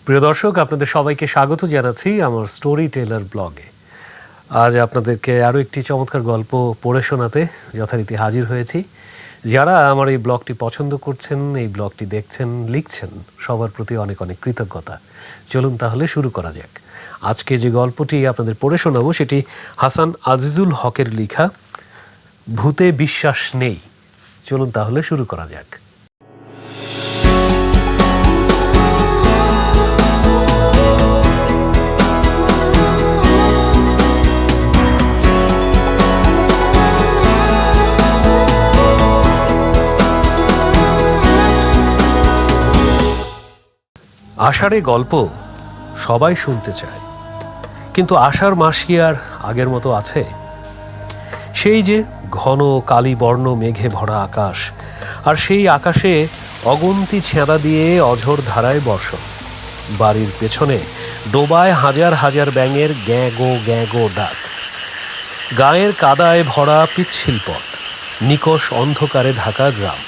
প্রিয় দর্শক, আপনাদের সবাইকে স্বাগত জানাচ্ছি আমার স্টোরি টেলার ব্লগে। আজ আপনাদেরকে আরও একটি চমৎকার গল্প পড়ে শোনাতে যথারীতি হাজির হয়েছি। যারা আমার এই ব্লগটি পছন্দ করছেন, এই ব্লগটি দেখছেন, লিখছেন, সবার প্রতি অনেক অনেক কৃতজ্ঞতা। চলুন তাহলে শুরু করা যাক। আজকে যে গল্পটি আপনাদের পড়ে শোনাবো সেটি হাসান আজিজুল হকের লেখা, ভূতে বিশ্বাস নেই। চলুন তাহলে শুরু করা যাক। আষাঢ়ে গল্প সবাই শুনতে চায়, কিন্তু আষাঢ় মাস কি আর আগের মতো আছে? সেই যে ঘন কালি বর্ণ মেঘে ভরা আকাশ, আর সেই আকাশে অগুন্তি ছেঁদা দিয়ে অঝোর ধারায় বর্ষণ। বাড়ির পেছনে ডোবায় হাজার হাজার ব্যাঙের গ্যাঁ গো ডাক। গায়ের কাদায় ভরা পিচ্ছিল পথ, নিকষ অন্ধকারে ঢাকা গ্রাম।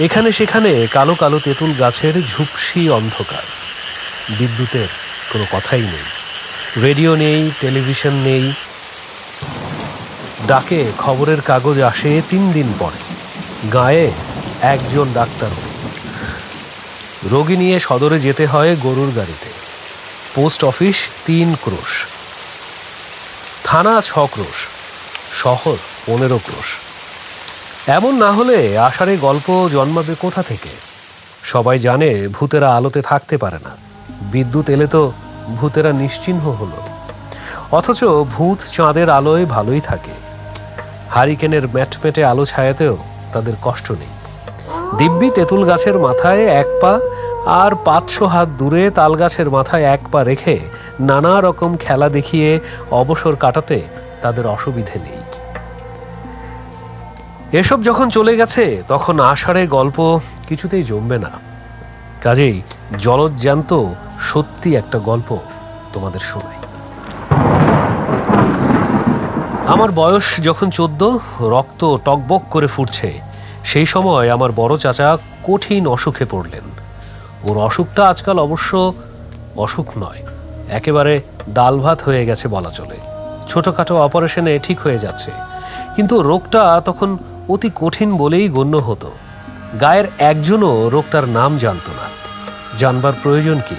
এখানে সেখানে কালো কালো তেঁতুল গাছের ঝুপসি অন্ধকার। বিদ্যুতের কোনো কথাই নেই, রেডিও নেই, টেলিভিশন নেই। ডাকে খবরের কাগজ আসে 3 দিন পরে। গায়ে একজন ডাক্তার নেই। রোগী নিয়ে সদরে যেতে হয় গরুর গাড়িতে। পোস্ট অফিস 3 ক্রোশ, থানা 6 ক্রোশ, শহর 15 ক্রোশ। এমন না হলে আষাঢ়ে গল্প জন্মাবে কোথা থেকে? সবাই জানে ভূতেরা আলোতে থাকতে পারে না, বিদ্যুৎ এলে তো ভূতেরা নিশ্চিহ্ন হলো। অথচ ভূত চাঁদের আলোয় ভালোই থাকে। হারিকেনের ম্যাটমেটে আলো ছায়াতেও তাদের কষ্ট নেই। দিব্যি তেঁতুল গাছের মাথায় 1 পা আর 500 হাত দূরে তাল গাছের মাথায় 1 পা রেখে নানা রকম খেলা দেখিয়ে অবসর কাটাতে তাদের অসুবিধে নেই। এসব যখন চলে গেছে তখন আষাঢ়ে গল্প কিছুতেই জমবে না। কাজেই জলজ্যান্ত সত্যি একটা গল্প তোমাদের শোনাই। আমার বয়স যখন 14, রক্ত টকবক করে ফুটছে, সেই সময় আমার বড় চাচা কঠিন অসুখে পড়লেন। ওর অসুখটা আজকাল অবশ্য অসুখ নয়, একেবারে ডাল ভাত হয়ে গেছে বলা চলে। ছোটখাটো অপারেশনে ঠিক হয়ে যাচ্ছে, কিন্তু রোগটা তখন অতি কঠিন বলেই গণ্য হতো। গায়ের একজনও রোগটার নাম জানত না। জানবার প্রয়োজন কি?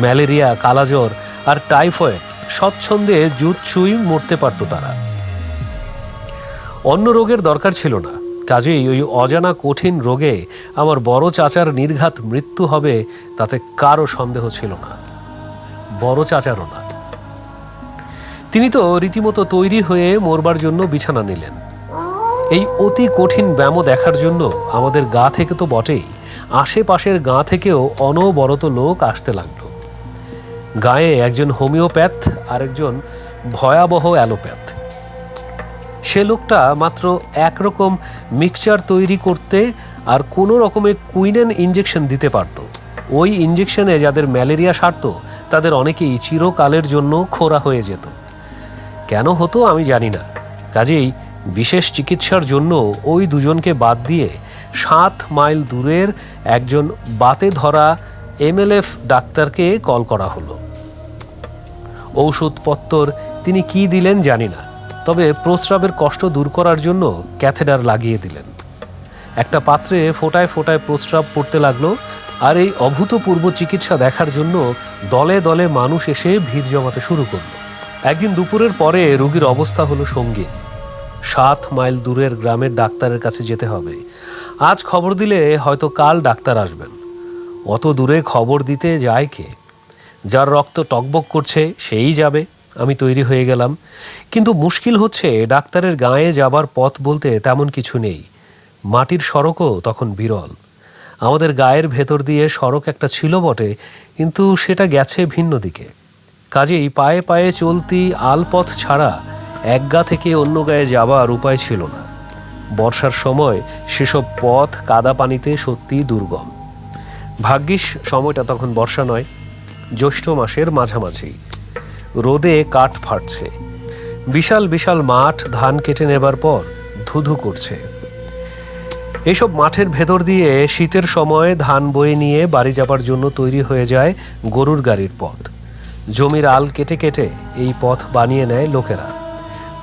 ম্যালেরিয়া, কালাজ্বর আর টাইফয়েড স্বচ্ছন্দে জুত ছুঁই মরতে পারত তারা। অন্য রোগের দরকার ছিল না। কাজেই ওই অজানা কঠিন রোগে আমার বড় চাচার নির্ঘাত মৃত্যু হবে তাতে কারো সন্দেহ ছিল না, বড় চাচারও না। তিনি তো রীতিমতো তৈরি হয়ে মরবার জন্য বিছানা নিলেন। এই অতি কঠিন ব্যামো দেখার জন্য আমাদের গা থেকে তো বটেই, আশেপাশের গা থেকেও অনবরত লোক আসতে লাগলো। গায়ে একজন হোমিওপ্যাথ আর একজন ভয়াবহ অ্যালোপ্যাথ। সে লোকটা মাত্র একরকম মিক্সচার তৈরি করতে আর কোনো রকমে কুইনেন ইঞ্জেকশন দিতে পারত। ওই ইঞ্জেকশনে যাদের ম্যালেরিয়া সারত তাদের অনেকেই চিরকালের জন্য খোরা হয়ে যেত। কেন হতো আমি জানি না। কাজেই বিশেষ চিকিৎসার জন্য ওই দুজনকে বাদ দিয়ে 7 মাইল দূরের একজন বাতে ধরা MLF ডাক্তারকে কল করা হলো। ঔষধপত্তর তিনি কি দিলেন জানি না, তবে প্রস্রাবের কষ্ট দূর করার জন্য ক্যাথেটার লাগিয়ে দিলেন। একটা পাত্রে ফোঁটায় ফোঁটায় প্রস্রাব পড়তে লাগলো, আর এই অভূতপূর্ব চিকিৎসা দেখার জন্য দলে দলে মানুষ এসে ভিড় জমাতে শুরু করলো। একদিন দুপুরের পরে রোগীর অবস্থা হলো সঙ্গীন। 7 মাইল দূরের গ্রামের ডাক্তারের কাছে যেতে হবে। আজ খবর দিলে হয়তো কাল ডাক্তার আসবেন। অত দূরে খবর দিতে যায় কে? যার রক্ত টকবক করছে সেই যাবে। আমি তৈরি হয়ে গেলাম, কিন্তু মুশকিল হচ্ছে ডাক্তারের গাঁয়ে যাবার পথ বলতে তেমন কিছু নেই। মাটির সড়কও তখন বিরল। আমাদের গায়ের ভেতর দিয়ে সড়ক একটা ছিল বটে, কিন্তু সেটা গেছে ভিন্ন দিকে। কাজেই পায়ে পায়ে চলতি আলপথ ছাড়া এক গা থেকে অন্য গায়ে যাবার উপায় ছিল না। বর্ষার সময় সেসব পথ কাদা পানিতে সত্যি দুর্গম। ভাগ্যিস সময়টা তখন বর্ষা নয়, জ্যৈষ্ঠ মাসের মাঝামাঝি। রোদে কাঠ ফাটছে। বিশাল বিশাল মাঠ ধান কেটে নেবার পর ধুধু করছে। এইসব মাঠের ভেতর দিয়ে শীতের সময় ধান বয়ে নিয়ে বাড়ি যাবার জন্য তৈরি হয়ে যায় গরুর গাড়ির পথ। জমির আল কেটে কেটে এই পথ বানিয়ে নেয় লোকেরা।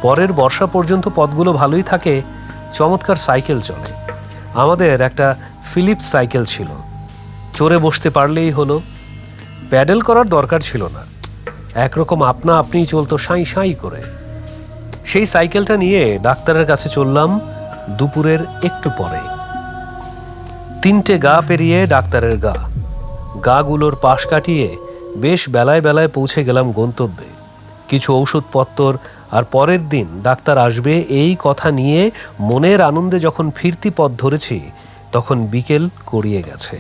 পরের বর্ষা পর্যন্ত পথগুলো ভালোই থাকে, চমৎকার সাইকেল চলে। আমাদের একটা ফিলিপস সাইকেল ছিল, চড়ে বসতে পারলেই হলো, প্যাডেল করার দরকার ছিল না, একরকম আপনা আপনিই চলতো সাঁই সাঁই করে। সেই সাইকেলটা নিয়ে ডাক্তারের কাছে চললাম দুপুরের একটু পরে। 3টে গা পেরিয়ে ডাক্তারের গা, গাগুলোর পাশ কাটিয়ে বেশ বেলায় বেলায় পৌঁছে গেলাম গন্তব্যে। কিছু ঔষধপত্তর আর পরের দিন ডাক্তার আসবে এই কথা নিয়ে মনের আনন্দে যখন ফিরতি পথ ধরেছি, তখন বিকেল গড়িয়ে গেছে।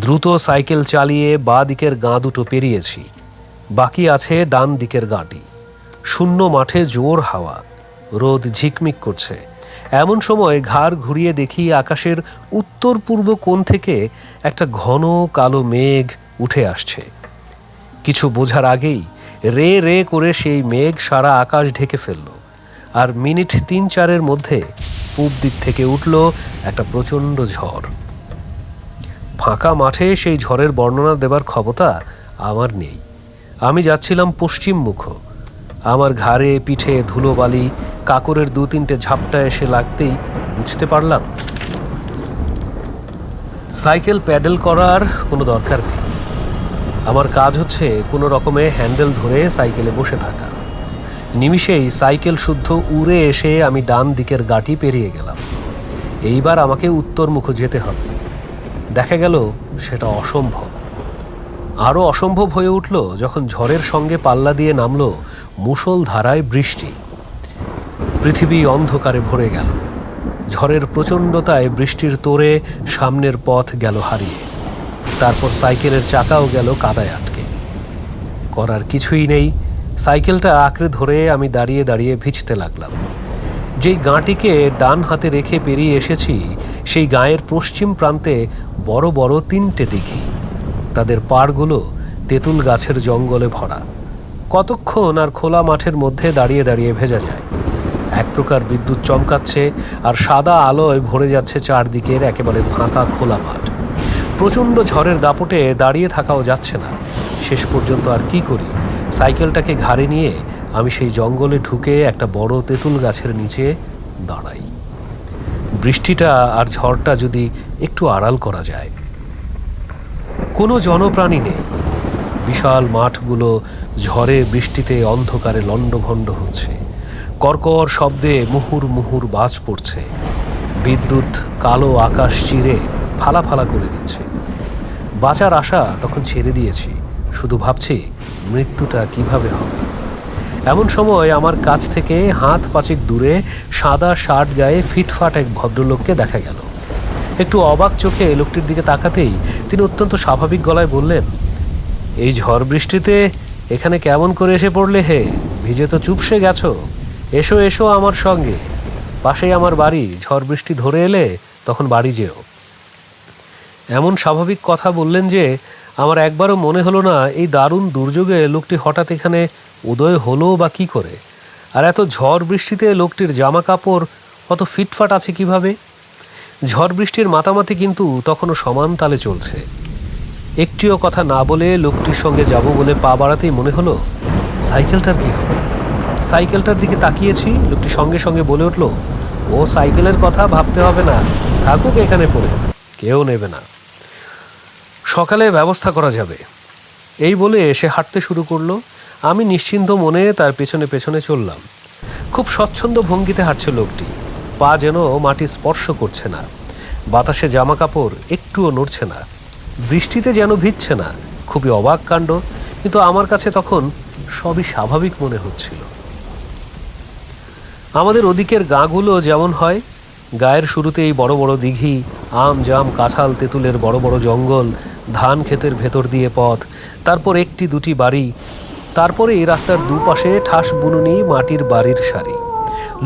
দ্রুত সাইকেল চালিয়ে বাঁ দিকের গাঁ দুটো পেরিয়েছি, বাকি আছে ডান দিকের গাঁটি। শূন্য মাঠে জোর হাওয়া, রোদ ঝিকমিক করছে। এমন সময় ঘাড় ঘুরিয়ে দেখি আকাশের উত্তর পূর্ব কোণ থেকে একটা ঘন কালো মেঘ উঠে আসছে। কিছু বোঝার আগেই রে রে করে সেই মেঘ সারা আকাশ ঢেকে ফেলল, আর মিনিট 3-4-এর মধ্যে পূব দিক থেকে উঠল একটা প্রচণ্ড ঝড়। ফাঁকা মাঠে সেই ঝড়ের বর্ণনা দেবার ক্ষমতা আমার নেই। আমি যাচ্ছিলাম পশ্চিমমুখ। আমার ঘাড়ে পিঠে ধুলোবালি কাকরের 2-3টে ঝাপটা এসে লাগতেই বুঝতে পারলাম সাইকেল প্যাডেল করার কোনো দরকার নেই। আমার কাজ হচ্ছে কোনো রকমে হ্যান্ডেল ধরে সাইকেলে বসে থাকা। নিমিষেই সাইকেল শুদ্ধ উড়ে এসে আমি ডান দিকের গাঁটি পেরিয়ে গেলাম। এইবার আমাকে উত্তরমুখ যেতে হবে। দেখা গেল সেটা অসম্ভব। আরও অসম্ভব হয়ে উঠল যখন ঝড়ের সঙ্গে পাল্লা দিয়ে নামল মুষলধারায় বৃষ্টি। পৃথিবী অন্ধকারে ভরে গেল। ঝড়ের প্রচণ্ডতায় বৃষ্টির তোড়ে সামনের পথ গেল হারিয়ে। তারপর সাইকেলের চাকাও গেল কাদায় আটকে। করার কিছুই নেই, সাইকেলটা আঁকড়ে ধরে আমি দাঁড়িয়ে দাঁড়িয়ে ভিজতে লাগলাম। যেই গাঁটিকে ডান হাতে রেখে পেরিয়ে এসেছি, সেই গাঁয়ের পশ্চিম প্রান্তে বড় বড় 3টে দিঘি। তাদের পাড়গুলো তেঁতুল গাছের জঙ্গলে ভরা। কতক্ষণ আর খোলা মাঠের মধ্যে দাঁড়িয়ে দাঁড়িয়ে ভেজা যায়। এক প্রকার বিদ্যুৎ চমকাচ্ছে, আর সাদা আলোয় ভরে যাচ্ছে চারদিকের একেবারে ফাঁকা খোলা মাঠ। প্রচণ্ড ঝড়ের দাপটে দাঁড়িয়ে থাকাও যাচ্ছে না। শেষ পর্যন্ত আর কি করি, সাইকেলটাকে ঘাড়ে নিয়ে আমি সেই জঙ্গলে ঢুকে একটা বড় তেঁতুল গাছের নিচে দাঁড়াই। বৃষ্টিটা আর ঝড়টা যদি একটু আড়াল করা যায়। কোনো জনপ্রাণী নেই। বিশাল মাঠগুলো ঝড়ে বৃষ্টিতে অন্ধকারে লণ্ডভণ্ড হচ্ছে। কর্কর শব্দে মুহুর মুহুর বাজ পড়ছে। বিদ্যুৎ কালো আকাশ চিরে ফালা ফালা করে দিচ্ছে। বাঁচার আশা তখন ছেড়ে দিয়েছি, শুধু ভাবছি মৃত্যুটা কিভাবে হবে। এমন সময় আমার কাছ থেকে হাত 5 দূরে সাদা শার্ট গায়ে ফিটফাট এক ভদ্রলোককে দেখা গেল। একটু অবাক চোখে লোকটির দিকে তাকাতেই তিনি অত্যন্ত স্বাভাবিক গলায় বললেন, এই ঝড় বৃষ্টিতে এখানে কেমন করে এসে পড়লে হে? ভিজে তো চুপসে গেছো। এসো এসো আমার সঙ্গে, পাশেই আমার বাড়ি। ঝড় বৃষ্টি ধরে এলে তখন বাড়ি যেও। এমন স্বাভাবিক কথা বললেন যে আমার একবারও মনে হলো না এই দারুণ দুর্যোগে লোকটি হঠাৎ এখানে উদয় হলো বা কি করে। আর এত ঝড় বৃষ্টিতে লোকটির জামা কাপড় অত ফিটফাট আছে কিভাবে? ঝড় বৃষ্টির মাতামাতি কিন্তু তখনও সমান তালে চলছে। একটিও কথা না বলে লোকটির সঙ্গে যাব বলে পা বাড়াতেই মনে হলো সাইকেলটার কি হবে। সাইকেলটার দিকে তাকিয়েছি, লোকটি সঙ্গে সঙ্গে বলে উঠল, ও সাইকেলের কথা ভাবতে হবে না, থাকুক এখানে পড়ে, কেউ নেবে না, সকালে ব্যবস্থা করা যাবে। এই বলে সে হাঁটতে শুরু করলো। আমি নিশ্চিন্ত মনে তার পেছনে পেছনে চললাম। খুব স্বচ্ছন্দ ভঙ্গিতে হাঁটছে লোকটি, পা যেন মাটি স্পর্শ করছে না। বাতাসে জামা কাপড় একটুও নড়ছে না, বৃষ্টিতে যেন ভিজছে না। খুবই অবাক কাণ্ড, কিন্তু আমার কাছে তখন সবই স্বাভাবিক মনে হচ্ছিল। আমাদের ওদিকের গাঁগুলো যেমন হয়, গায়ের শুরুতেই বড় বড় দিঘি, আম জাম কাঁঠাল তেঁতুলের বড় বড় জঙ্গল, ধান ক্ষেতের ভেতর দিয়ে পথ, তারপর 1-2টি বাড়ি, তারপরে এই রাস্তার দুপাশে ঠাস বুনুনি মাটির বাড়ির সারি।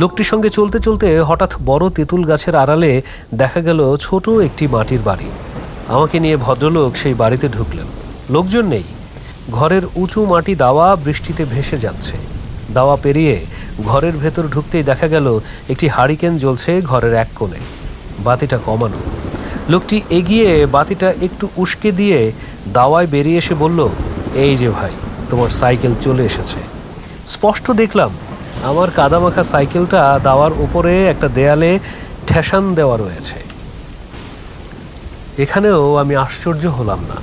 লোকটির সঙ্গে চলতে চলতে হঠাৎ বড় তেঁতুল গাছের আড়ালে দেখা গেল ছোট একটি মাটির বাড়ি। আমাকে নিয়ে ভদ্রলোক সেই বাড়িতে ঢুকলেন। লোকজন নেই। ঘরের উঁচু মাটি দাওয়া বৃষ্টিতে ভেসে যাচ্ছে। দাওয়া পেরিয়ে ঘরের ভেতর ঢুকতেই দেখা গেল একটি হারিকেন জ্বলছে ঘরের এক কোণে। বাতিটা কমানো। লোকটি এগিয়ে বাতিটা একটু উস্কে দিয়ে দাওয়ায় বেরিয়ে এসে বলল, এই যে ভাই, তোমার সাইকেল চলে এসেছে। স্পষ্ট দেখলাম আমার কাদামাখা সাইকেলটা দাওয়ার উপরে একটা দেয়ালে ঠেসান দেওয়া রয়েছে। এখানেও আমি আশ্চর্য হলাম না,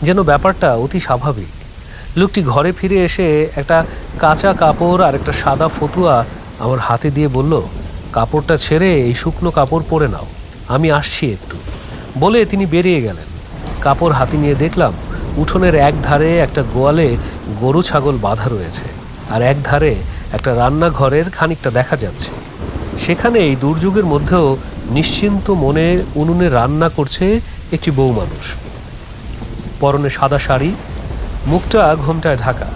যেন ব্যাপারটা অতি স্বাভাবিক। লোকটি ঘরে ফিরে এসে একটা কাঁচা কাপড় আর একটা সাদা ফতুয়া আমার হাতে দিয়ে বলল, কাপড়টা ছেড়ে এই শুকনো কাপড় পরে নাও, আমি আসছি একটু, বলে তিনি বেরিয়ে গেলেন। কাপড় হাতে নিয়ে দেখলাম উঠোনের এক ধারে একটা গোয়ালে গরু ছাগল বাঁধা রয়েছে, আর এক ধারে একটা রান্নাঘরের খানিকটা দেখা যাচ্ছে। সেখানে এই দুর্যোগের মধ্যেও নিশ্চিন্ত মনে উনুনে রান্না করছে একটি বউ মানুষ। পরনে সাদা শাড়ি, মুখটা ঘোমটায় ঢাকা।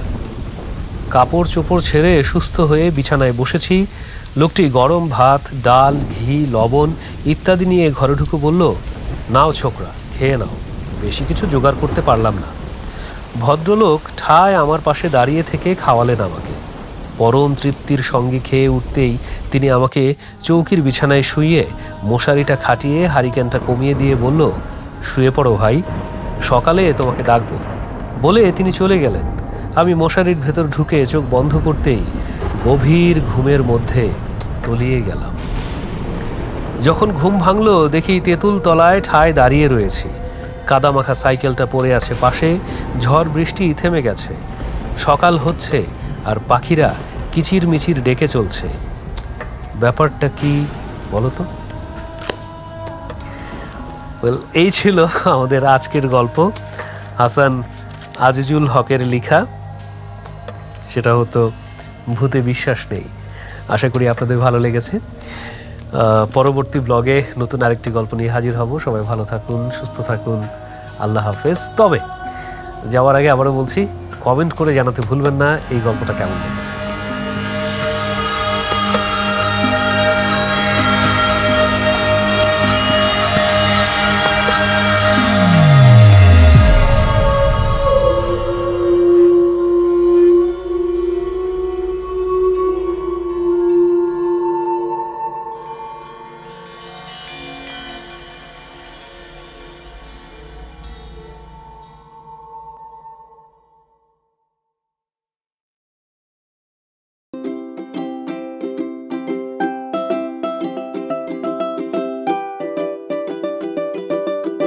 কাপড় চোপড় ছেড়ে সুস্থ হয়ে বিছানায় বসেছি। লোকটি গরম ভাত, ডাল, ঘি, লবণ ইত্যাদি নিয়ে ঘরে ঢুকে বলল, নাও ছোকরা, খেয়ে নাও, বেশি কিছু জোগাড় করতে পারলাম না। ভদ্রলোক ঠায় আমার পাশে দাঁড়িয়ে থেকে খাওয়ালেন আমাকে। পরম তৃপ্তির সঙ্গে খেয়ে উঠতেই তিনি আমাকে চৌকির বিছানায় শুইয়ে মশারিটা খাটিয়ে হারিকেনটা কমিয়ে দিয়ে বলল, শুয়ে পড়ো ভাই, সকালে তোমাকে ডাকবো, বলে তিনি চলে গেলেন। আমি মশারির ভেতর ঢুকে চোখ বন্ধ করতেই গভীর ঘুমের মধ্যে তলিয়ে গেলাম। যখন ঘুম ভাঙল দেখি তেঁতুল তলায় ঠায় দাঁড়িয়ে রয়েছি। কাদামাখা সাইকেলটা পড়ে আছে পাশে, ঝড় বৃষ্টি থেমে গেছে, সকাল হচ্ছে আর পাখিরা কিচির মিচির ডেকে চলছে। ব্যাপারটা কি বলতো? এই ছিল আমাদের আজকের গল্প, হাসান আজিজুল হকের লেখা। সেটা হতো ভূতে বিশ্বাস নেই। আশা করি আপনাদের ভালো লেগেছে। পরবর্তী ব্লগে নতুন আরেকটি গল্প নিয়ে হাজির হব। সবাই ভালো থাকুন, সুস্থ থাকুন, আল্লাহ হাফেজ। তবে যাওয়ার আগে আবারও বলছি, কমেন্ট করে জানাতে ভুলবেন না এই গল্পটা কেমন লেগেছে।